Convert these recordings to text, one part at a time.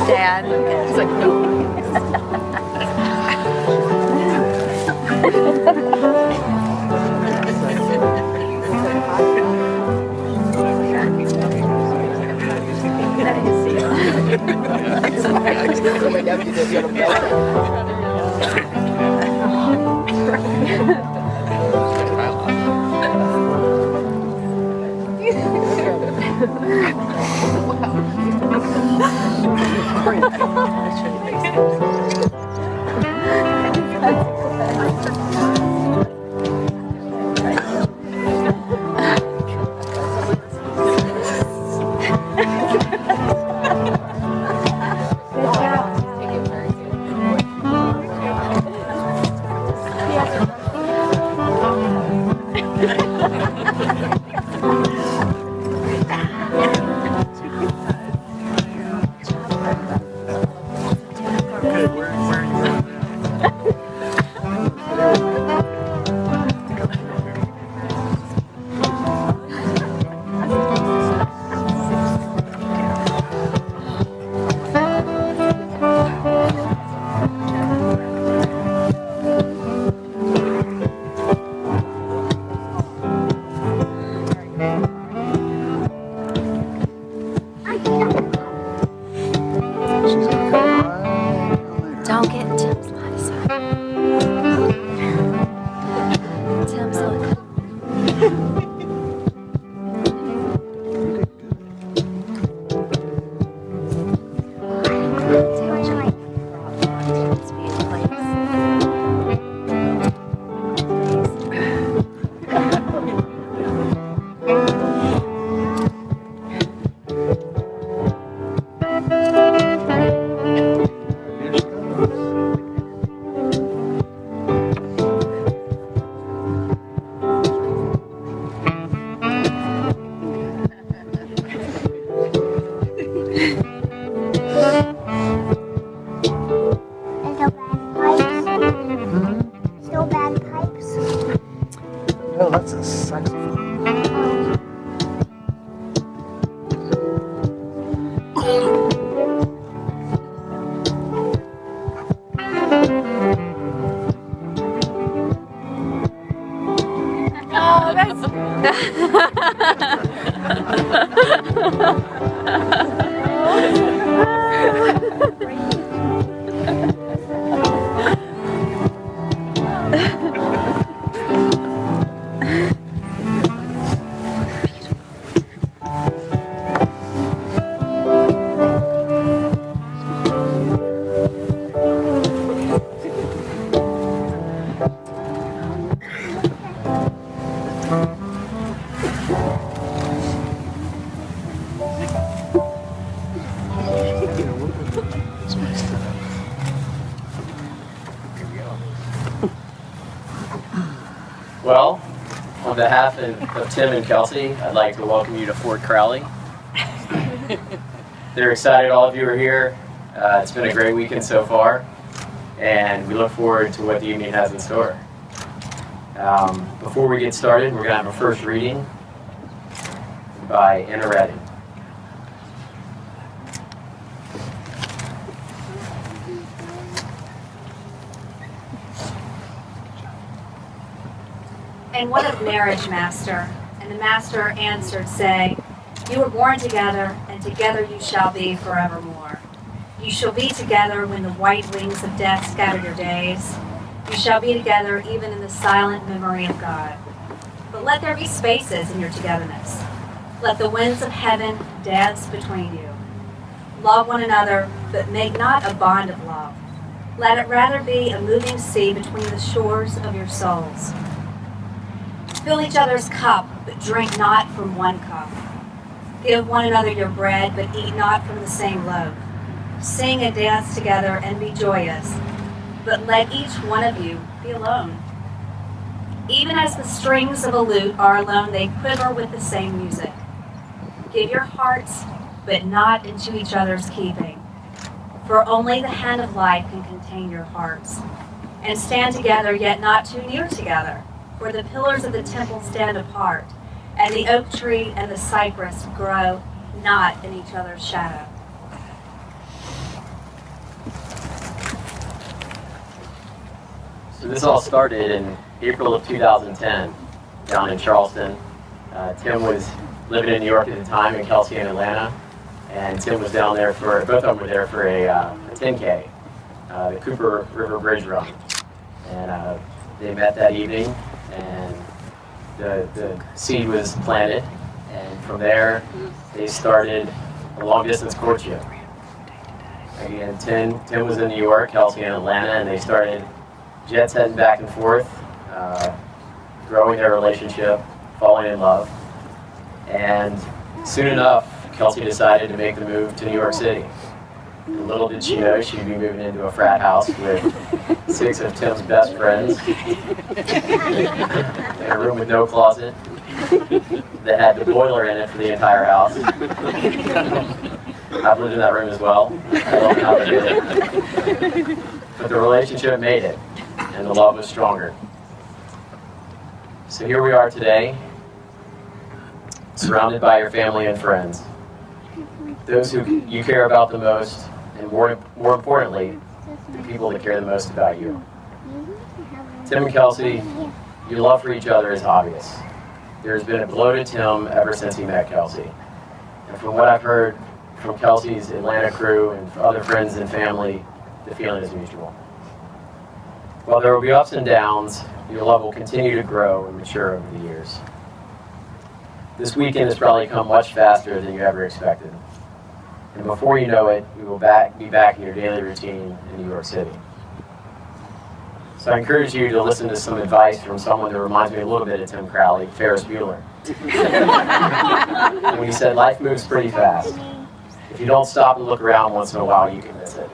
Dad. He's like, no. Don't get Tim's line of sight. Tim's looking. Oh, that's a saxophone. Oh, that's... Well, on behalf of Tim and Kelsey, I'd like to welcome you to Fort Crowley. They're excited all of you are here. It's been a great weekend so far, and we look forward to what the evening has in store. Before we get started, we're going to have a first reading by Anna Redding. And what of marriage, master? And the master answered, saying, You were born together, and together you shall be forevermore. You shall be together when the white wings of death scatter your days. You shall be together even in the silent memory of God. But let there be spaces in your togetherness. Let the winds of heaven dance between you. Love one another, but make not a bond of love. Let it rather be a moving sea between the shores of your souls. Fill each other's cup, but drink not from one cup. Give one another your bread, but eat not from the same loaf. Sing and dance together and be joyous, but let each one of you be alone. Even as the strings of a lute are alone, they quiver with the same music. Give your hearts, but not into each other's keeping. For only the hand of life can contain your hearts. And stand together, yet not too near together. For the pillars of the temple stand apart, and the oak tree and the cypress grow not in each other's shadow. So this all started in April of 2010 down in Charleston. Tim was living in New York at the time, and Kelsey in Atlanta. And Tim was down there for, both of them were there for a 10K, the Cooper River Bridge Run. And they met that evening, and the seed was planted. And from there, they started a long-distance courtship. Again, Tim was in New York, Kelsey in Atlanta, and they started jet setting back and forth, growing their relationship, falling in love. And soon enough, Kelsey decided to make the move to New York City. And little did she know she'd be moving into a frat house with 6 of Tim's best friends, in a room with no closet, that had the boiler in it for the entire house. I've lived in that room as well. I love how they did it. But the relationship made it, and the love was stronger. So here we are today, surrounded by your family and friends, those who you care about the most, and more importantly, the people that care the most about you. Tim and Kelsey, your love for each other is obvious. There's been a glow to Tim ever since he met Kelsey. And from what I've heard from Kelsey's Atlanta crew and other friends and family, the feeling is mutual. While there will be ups and downs, your love will continue to grow and mature over the years. This weekend has probably come much faster than you ever expected. And before you know it, we will be back in your daily routine in New York City. So I encourage you to listen to some advice from someone that reminds me a little bit of Tim Crowley, Ferris Bueller. And when he said, life moves pretty fast. If you don't stop and look around once in a while, you can miss it.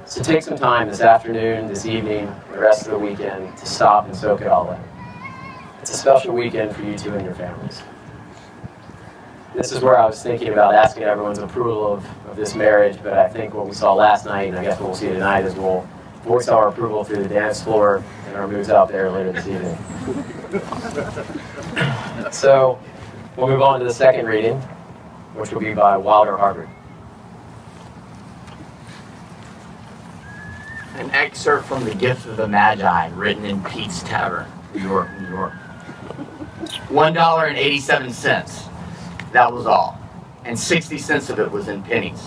So take some time this afternoon, this evening, the rest of the weekend to stop and soak it all in. It's a special weekend for you two and your families. This is where I was thinking about asking everyone's approval of this marriage, but I think what we saw last night, and I guess what we'll see tonight, is we'll voice our approval through the dance floor and our moves out there later this evening. So we'll move on to the second reading, which will be by Wilder Harvard. An excerpt from The Gift of the Magi, written in Pete's Tavern, New York, New York. $1.87. That was all. And 60 cents of it was in pennies.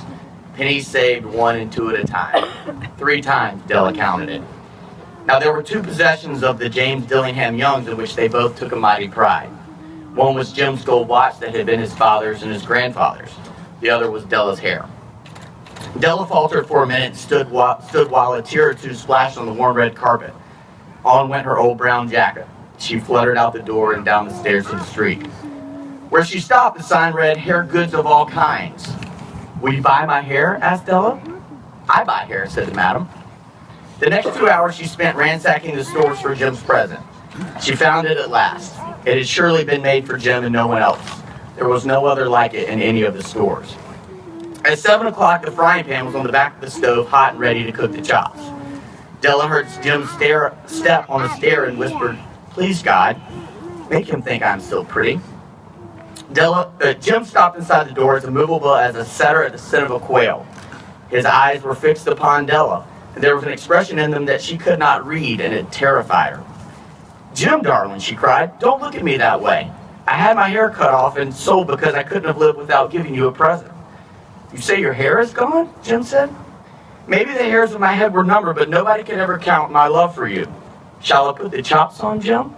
Pennies saved 1 and 2 at a time. 3 times Della counted it. Now there were 2 possessions of the James Dillingham Youngs in which they both took a mighty pride. One was Jim's gold watch that had been his father's and his grandfather's. The other was Della's hair. Della faltered for a minute and stood while a tear or two splashed on the warm red carpet. On went her old brown jacket. She fluttered out the door and down the stairs to the street. Where she stopped, the sign read, "Hair goods of all kinds." "Will you buy my hair?" asked Della. "I buy hair," said the madam. The next 2 hours she spent ransacking the stores for Jim's present. She found it at last. It had surely been made for Jim and no one else. There was no other like it in any of the stores. At 7 o'clock, the frying pan was on the back of the stove, hot and ready to cook the chops. Della heard Jim's step on the stair and whispered, "Please, God, make him think I'm still pretty." Jim stopped inside the door as immovable as a setter at the scent of a quail. His eyes were fixed upon Della, and there was an expression in them that she could not read, and it terrified her. "Jim, darling," she cried, "don't look at me that way. I had my hair cut off and sold because I couldn't have lived without giving you a present." "You say your hair is gone?" Jim said. "Maybe the hairs of my head were numbered, but nobody could ever count my love for you. Shall I put the chops on, Jim?"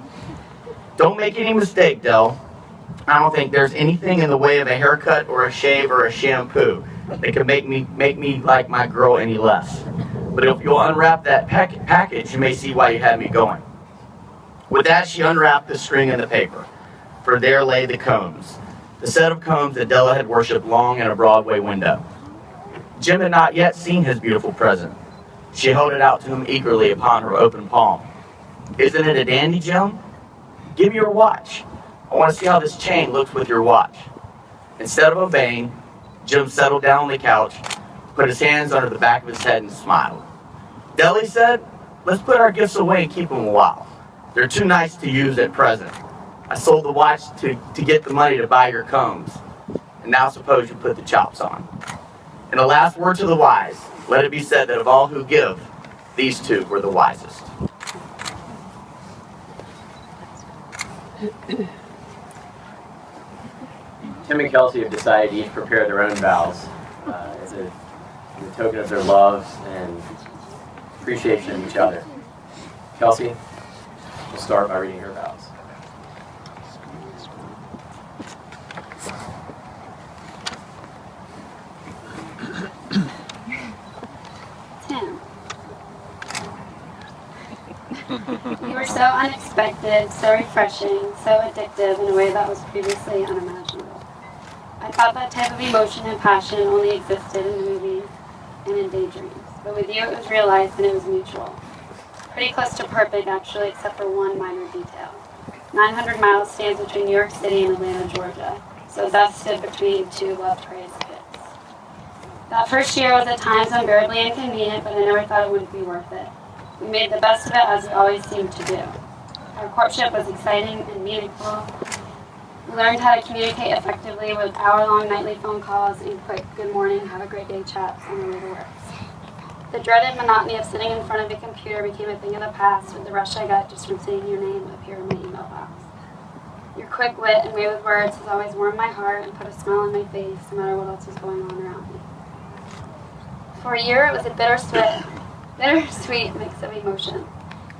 "Don't make any mistake, Dell. I don't think there's anything in the way of a haircut or a shave or a shampoo that can make me like my girl any less. But if you'll unwrap that package, you may see why you had me going." With that, she unwrapped the string and the paper, for there lay the combs, the set of combs that Della had worshipped long in a Broadway window. Jim had not yet seen his beautiful present. She held it out to him eagerly upon her open palm. "Isn't it a dandy, Jim? Give me your watch. I want to see how this chain looks with your watch." Instead of obeying, Jim settled down on the couch, put his hands under the back of his head and smiled. "Della," he said, "let's put our gifts away and keep them a while. They're too nice to use at present. I sold the watch to get the money to buy your combs. And now suppose you put the chops on. And the last word to the wise, let it be said that of all who give, these two were the wisest. Tim and Kelsey have decided to each prepare their own vows as a token of their love and appreciation of each other. Kelsey, we'll start by reading her vows. Tim, you were so unexpected, so refreshing, so addictive in a way that was previously unimaginable. I thought that type of emotion and passion only existed in movies and in daydreams, but with you it was realized and it was mutual. Pretty close to perfect, actually, except for one minor detail. 900 miles stands between New York City and Atlanta, Georgia, so that stood between two love-crazed kids. That first year was at times unbearably inconvenient, but I never thought it wouldn't be worth it. We made the best of it, as we always seemed to do. Our courtship was exciting and meaningful. We learned how to communicate effectively with hour-long nightly phone calls and quick good morning, have a great day chats on the way to work. The dreaded monotony of sitting in front of a computer became a thing of the past with the rush I got just from seeing your name appear in my email box. Your quick wit and way with words has always warmed my heart and put a smile on my face no matter what else was going on around me. For a year, it was a bittersweet mix of emotion.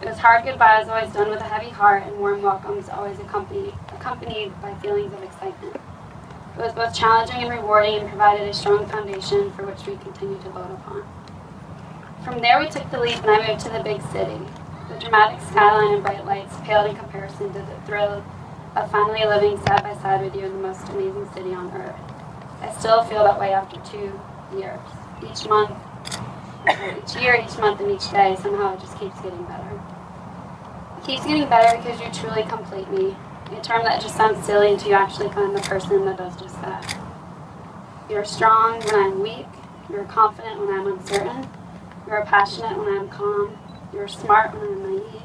It was hard goodbyes always done with a heavy heart and warm welcomes always accompanied by feelings of excitement. It was both challenging and rewarding and provided a strong foundation for which we continue to build upon. From there, we took the leap and I moved to the big city. The dramatic skyline and bright lights paled in comparison to the thrill of finally living side by side with you in the most amazing city on earth. I still feel that way after 2 years. Each year, each month, and each day, somehow it just keeps getting better. It keeps getting better because you truly complete me. A term that just sounds silly until you actually find the person that does just that. You're strong when I'm weak. You're confident when I'm uncertain. You're passionate when I'm calm. You're smart when I'm naive.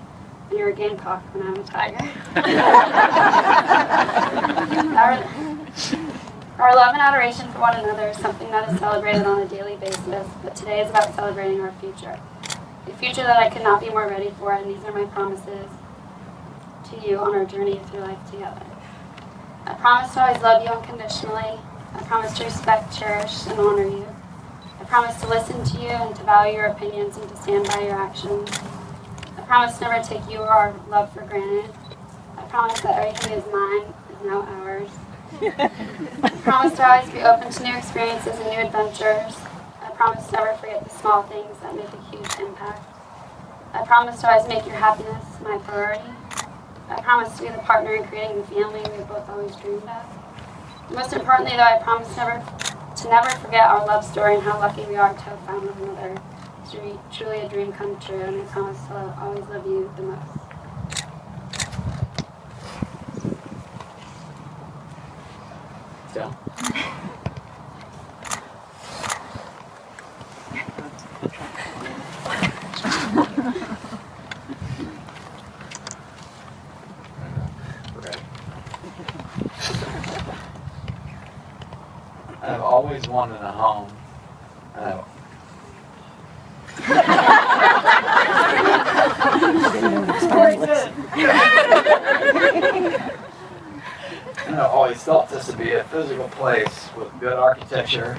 And you're a gamecock when I'm a tiger. Our love and adoration for one another is something that is celebrated on a daily basis, but today is about celebrating our future. A future that I could not be more ready for, and these are my promises to you on our journey through life together. I promise to always love you unconditionally. I promise to respect, cherish, and honor you. I promise to listen to you and to value your opinions and to stand by your actions. I promise to never take you or our love for granted. I promise that everything is mine is now ours. I promise to always be open to new experiences and new adventures. I promise to never forget the small things that make a huge impact. I promise to always make your happiness my priority. I promise to be the partner in creating the family we have both always dreamed of. Most importantly, though, I promise to never forget our love story and how lucky we are to have found one another. It's truly a dream come true, and I promise to always love you the most. Still. I've always wanted a home. And I've always thought this to be a physical place with good architecture,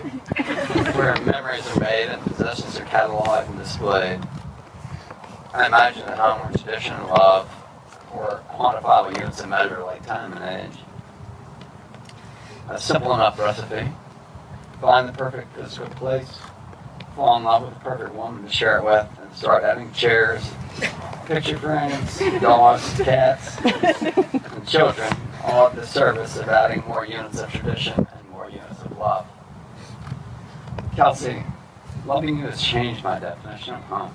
where memories are made and possessions are cataloged and displayed. I imagine a home where tradition and love were quantifiable units of measure like time and age. A simple enough recipe. Find the perfect physical place, fall in love with the perfect woman to share it with, and start adding chairs, picture frames, dogs, cats, and children, all at the service of adding more units of tradition and more units of love. Kelsey, loving you has changed my definition of home.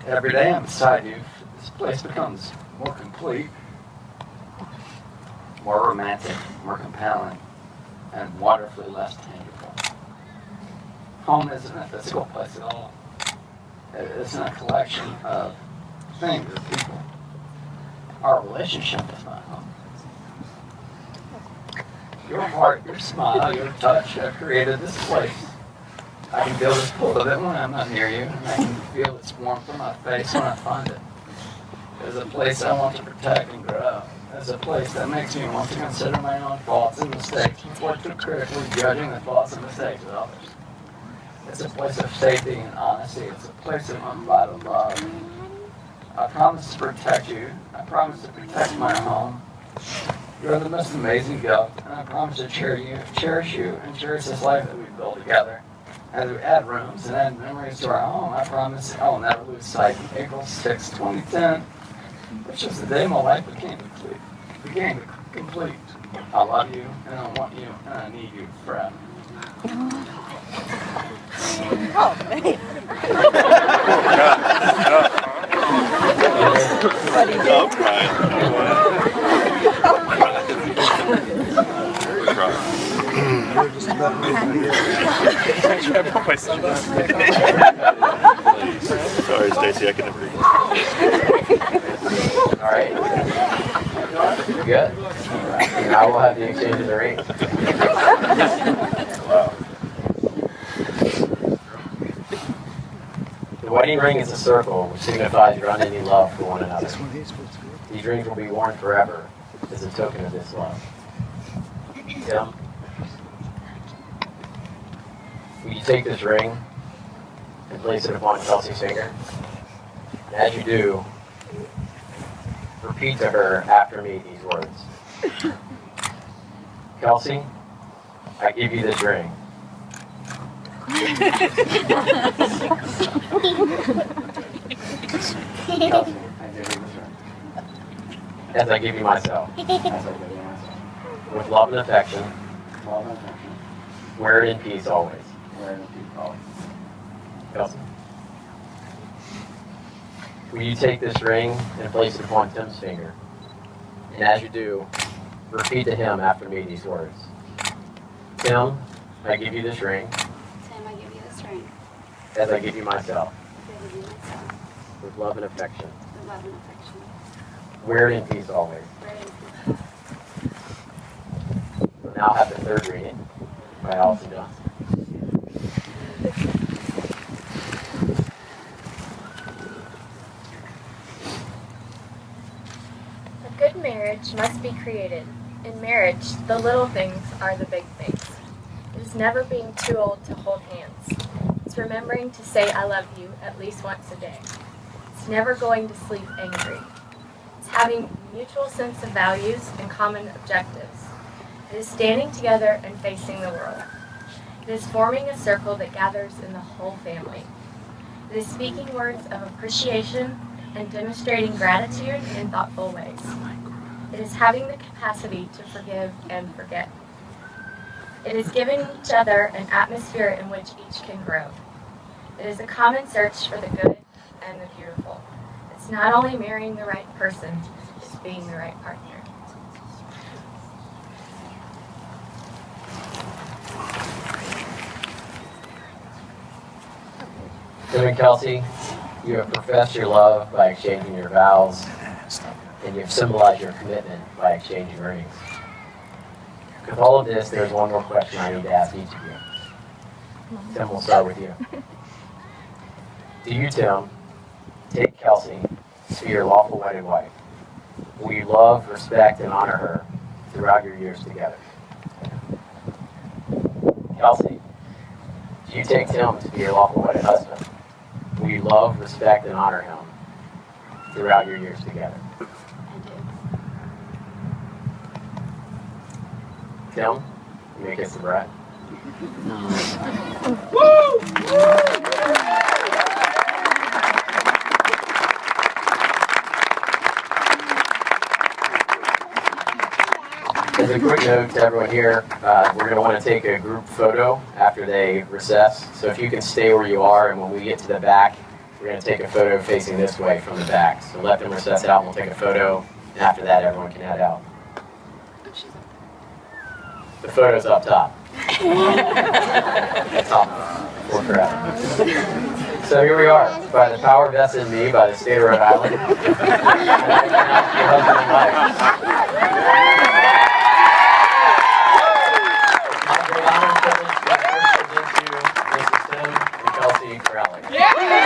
Every day I'm beside you, this place becomes more complete, more romantic, more compelling, and wonderfully less tangible. Home isn't a physical place at all. It isn't a collection of things or people. our relationship is my home. Your heart, your smile, your touch have created this place. I can feel this pull of it when I'm not near you, and I can feel its warmth on my face when I find it. It is a place I want to protect and grow. It is a place that makes me want to consider my own faults and mistakes before critically judging the faults and mistakes of others. It's a place of safety and honesty. It's a place of unbridled love. I promise to protect you. I promise to protect my home. You're the most amazing gift, and I promise to cherish you, and cherish this life that we've built together. As we add rooms and add memories to our home, I promise I will never lose sight of April 6, 2010, which was the day my life became complete. I love you, and I want you, and I need you forever. Oh, man. Sorry, Stacy, I can never read. All right. You're good. Now we'll have the exchange of the rings. Wow. The wedding ring is a circle which signifies your unending love for one another. These rings will be worn forever as a token of this love. Tim, will you take this ring and place it upon Kelsey's finger? And as you do, repeat to her after me these words. Kelsey, I give you this ring. Kelsey, I give you this ring. As I give you myself. With love and affection. Wear it in peace always. Kelsey. Will you take this ring and place it upon Tim's finger? And as you do, repeat to him after me these words. Tim, I give you this ring. Tim, I give you this ring. As I give you myself. I give you myself. With love and affection. With love and affection. Wear it in peace always. Wear it in peace. We'll now have the third reading by Allison Johnson. A good marriage must be created. In marriage, the little things are the big things. It is never being too old to hold hands. It's remembering to say I love you at least once a day. It's never going to sleep angry. It's having a mutual sense of values and common objectives. It is standing together and facing the world. It is forming a circle that gathers in the whole family. It is speaking words of appreciation and demonstrating gratitude in thoughtful ways. It is having the capacity to forgive and forget. It is giving each other an atmosphere in which each can grow. It is a common search for the good and the beautiful. It's not only marrying the right person, it's being the right partner. Tim and Kelsey, you have professed your love by exchanging your vows, and you have symbolized your commitment by exchanging rings. With all of this, there's one more question I need to ask each of you. Tim, we'll start with you. Do you, Tim, take Kelsey to be your lawful wedded wife? Will you love, respect, and honor her throughout your years together? Kelsey, do you take Tim to be your lawful wedded husband? Will you love, respect, and honor him throughout your years together? I do. Tim, you may kiss the bride. As a quick note to everyone here, we're going to want to take a group photo after they recess. So if you can stay where you are, and when we get to the back, we're going to take a photo facing this way from the back. So let them recess out, and we'll take a photo, and after that, everyone can head out. The photo's up top. Top for crowd. So here we are, by the power vested in me by the state of Rhode Island. your husband and wife. My great honor and privilege to introduce you to Mrs. Tim and Kelsey Crowley.